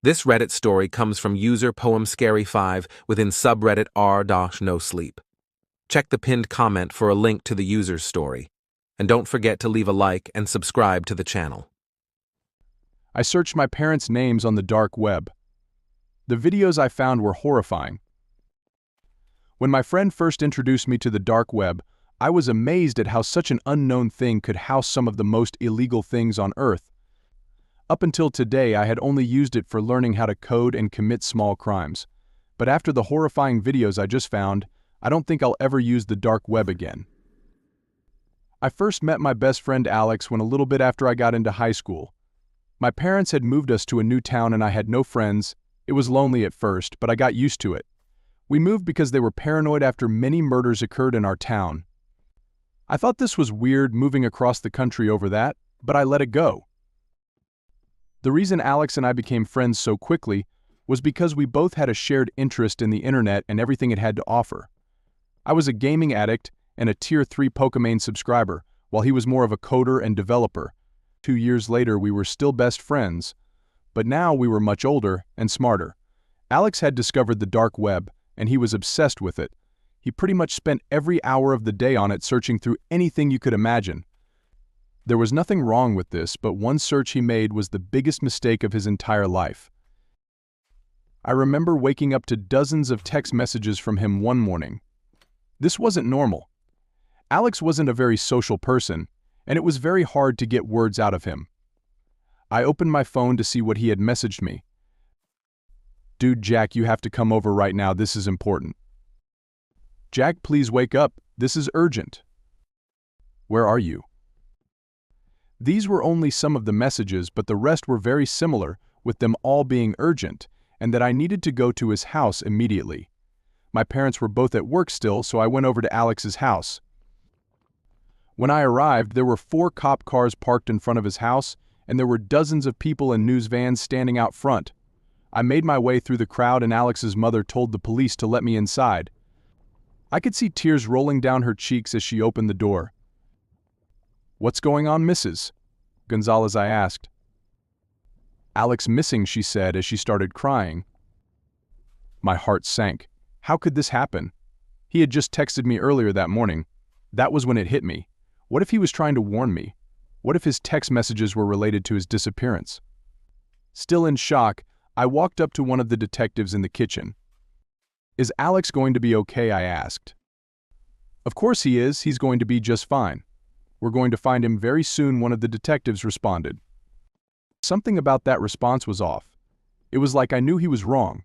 This Reddit story comes from user PoemScary5 within subreddit r-nosleep. Check the pinned comment for a link to the user's story. And don't forget to leave a like and subscribe to the channel. I searched my parents' names on the dark web. The videos I found were horrifying. When my friend first introduced me to the dark web, I was amazed at how such an unknown thing could house some of the most illegal things on Earth. Up until today, I had only used it for learning how to code and commit small crimes. But after the horrifying videos I just found, I don't think I'll ever use the dark web again. I first met my best friend Alex when a little bit after I got into high school. My parents had moved us to a new town and I had no friends. It was lonely at first, but I got used to it. We moved because they were paranoid after many murders occurred in our town. I thought this was weird moving across the country over that, but I let it go. The reason Alex and I became friends so quickly was because we both had a shared interest in the internet and everything it had to offer. I was a gaming addict and a Tier 3 Pokemon subscriber, while he was more of a coder and developer. 2 years later, we were still best friends, but now we were much older and smarter. Alex had discovered the dark web, and he was obsessed with it. He pretty much spent every hour of the day on it searching through anything you could imagine. There was nothing wrong with this, but one search he made was the biggest mistake of his entire life. I remember waking up to dozens of text messages from him one morning. This wasn't normal. Alex wasn't a very social person, and it was very hard to get words out of him. I opened my phone to see what he had messaged me. "Dude, Jack, you have to come over right now, this is important." "Jack, please wake up, this is urgent." "Where are you?" These were only some of the messages, but the rest were very similar, with them all being urgent, and that I needed to go to his house immediately. My parents were both at work still, so I went over to Alex's house. When I arrived, there were 4 cop cars parked in front of his house, and there were dozens of people in news vans standing out front. I made my way through the crowd and Alex's mother told the police to let me inside. I could see tears rolling down her cheeks as she opened the door. "What's going on, Mrs. Gonzalez?" I asked. "Alex missing," she said as she started crying. My heart sank. How could this happen? He had just texted me earlier that morning. That was when it hit me. What if he was trying to warn me? What if his text messages were related to his disappearance? Still in shock, I walked up to one of the detectives in the kitchen. "Is Alex going to be okay?" I asked. "Of course he is. He's going to be just fine. We're going to find him very soon," one of the detectives responded. Something about that response was off. It was like I knew he was wrong.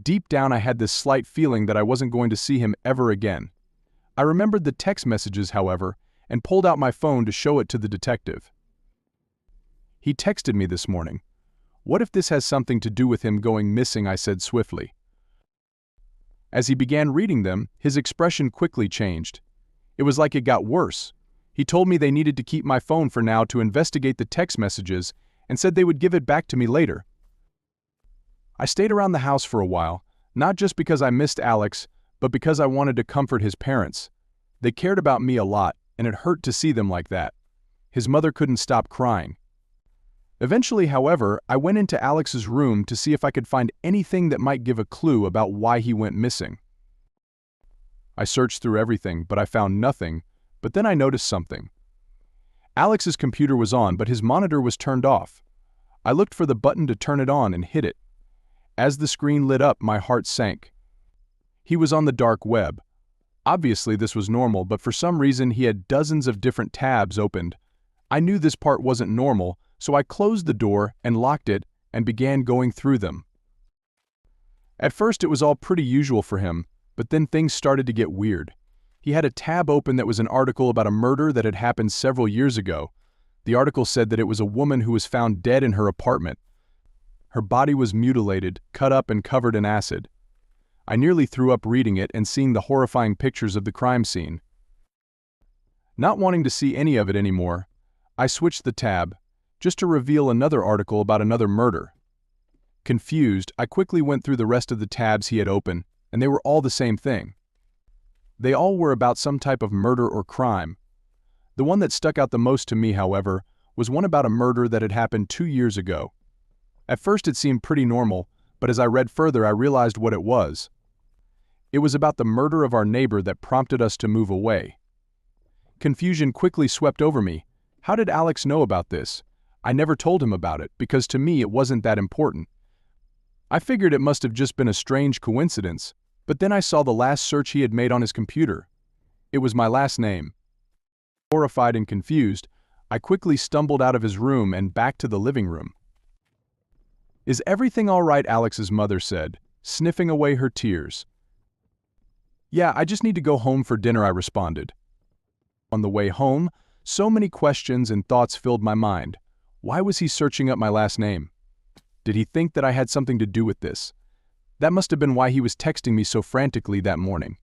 Deep down I had this slight feeling that I wasn't going to see him ever again. I remembered the text messages, however, and pulled out my phone to show it to the detective. "He texted me this morning. What if this has something to do with him going missing?" I said swiftly. As he began reading them, his expression quickly changed. It was like it got worse. He told me they needed to keep my phone for now to investigate the text messages and said they would give it back to me later. I stayed around the house for a while, not just because I missed Alex, but because I wanted to comfort his parents. They cared about me a lot, and it hurt to see them like that. His mother couldn't stop crying. Eventually, however, I went into Alex's room to see if I could find anything that might give a clue about why he went missing. I searched through everything, but I found nothing. But then I noticed something. Alex's computer was on, but his monitor was turned off. I looked for the button to turn it on and hit it. As the screen lit up, my heart sank. He was on the dark web. Obviously, this was normal, but for some reason he had dozens of different tabs opened. I knew this part wasn't normal, so I closed the door and locked it and began going through them. At first it was all pretty usual for him, but then things started to get weird. He had a tab open that was an article about a murder that had happened several years ago. The article said that it was a woman who was found dead in her apartment. Her body was mutilated, cut up and covered in acid. I nearly threw up reading it and seeing the horrifying pictures of the crime scene. Not wanting to see any of it anymore, I switched the tab, just to reveal another article about another murder. Confused, I quickly went through the rest of the tabs he had open, and they were all the same thing. They all were about some type of murder or crime. The one that stuck out the most to me, however, was one about a murder that had happened 2 years ago. At first it seemed pretty normal, but as I read further I realized what it was. It was about the murder of our neighbor that prompted us to move away. Confusion quickly swept over me. How did Alex know about this? I never told him about it because to me it wasn't that important. I figured it must have just been a strange coincidence, but then I saw the last search he had made on his computer. It was my last name. Horrified and confused, I quickly stumbled out of his room and back to the living room. "Is everything all right?" Alex's mother said, sniffing away her tears. "Yeah, I just need to go home for dinner," I responded. On the way home, so many questions and thoughts filled my mind. Why was he searching up my last name? Did he think that I had something to do with this? That must have been why he was texting me so frantically that morning.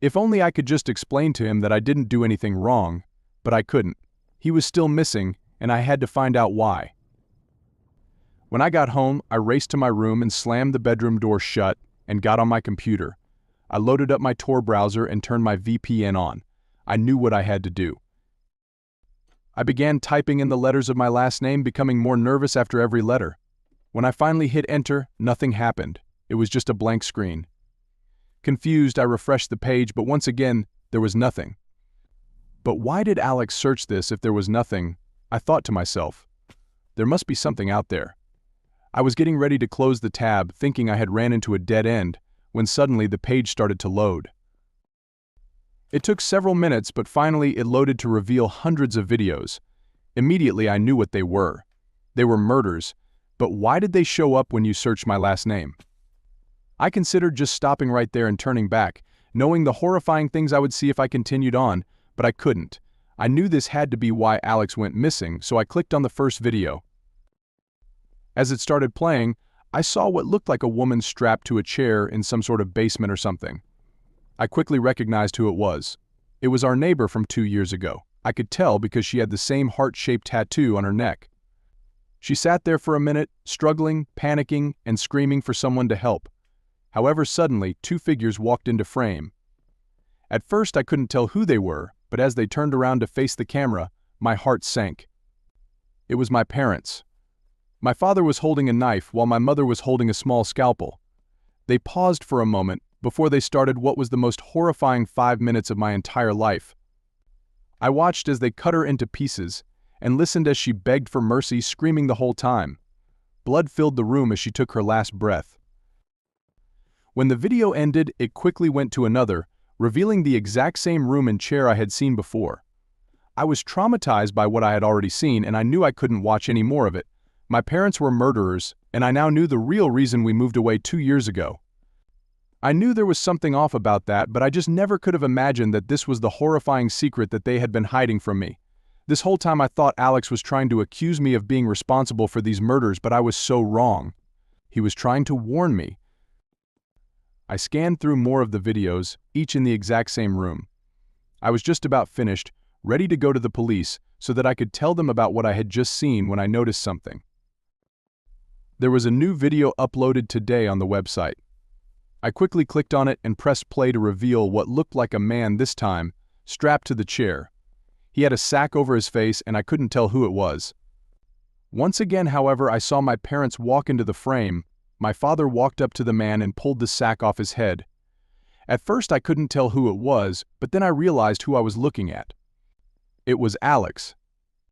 If only I could just explain to him that I didn't do anything wrong, but I couldn't. He was still missing, and I had to find out why. When I got home, I raced to my room and slammed the bedroom door shut and got on my computer. I loaded up my Tor browser and turned my VPN on. I knew what I had to do. I began typing in the letters of my last name, becoming more nervous after every letter. When I finally hit enter, nothing happened. It was just a blank screen. Confused, I refreshed the page, but once again, there was nothing. But why did Alex search this if there was nothing? I thought to myself. There must be something out there. I was getting ready to close the tab, thinking I had ran into a dead end, when suddenly the page started to load. It took several minutes, but finally it loaded to reveal hundreds of videos. Immediately I knew what they were. They were murders, but why did they show up when you searched my last name? I considered just stopping right there and turning back, knowing the horrifying things I would see if I continued on, but I couldn't. I knew this had to be why Alex went missing, so I clicked on the first video. As it started playing, I saw what looked like a woman strapped to a chair in some sort of basement or something. I quickly recognized who it was. It was our neighbor from 2 years ago. I could tell because she had the same heart-shaped tattoo on her neck. She sat there for a minute, struggling, panicking, and screaming for someone to help. However, suddenly, 2 figures walked into frame. At first I couldn't tell who they were, but as they turned around to face the camera, my heart sank. It was my parents. My father was holding a knife while my mother was holding a small scalpel. They paused for a moment before they started what was the most horrifying 5 minutes of my entire life. I watched as they cut her into pieces and listened as she begged for mercy, screaming the whole time. Blood filled the room as she took her last breath. When the video ended, it quickly went to another, revealing the exact same room and chair I had seen before. I was traumatized by what I had already seen, and I knew I couldn't watch any more of it. My parents were murderers, and I now knew the real reason we moved away 2 years ago. I knew there was something off about that, but I just never could have imagined that this was the horrifying secret that they had been hiding from me. This whole time I thought Alex was trying to accuse me of being responsible for these murders, but I was so wrong. He was trying to warn me. I scanned through more of the videos, each in the exact same room. I was just about finished, ready to go to the police so that I could tell them about what I had just seen when I noticed something. There was a new video uploaded today on the website. I quickly clicked on it and pressed play to reveal what looked like a man this time, strapped to the chair. He had a sack over his face and I couldn't tell who it was. Once again, however, I saw my parents walk into the frame. My father walked up to the man and pulled the sack off his head. At first I couldn't tell who it was, but then I realized who I was looking at. It was Alex.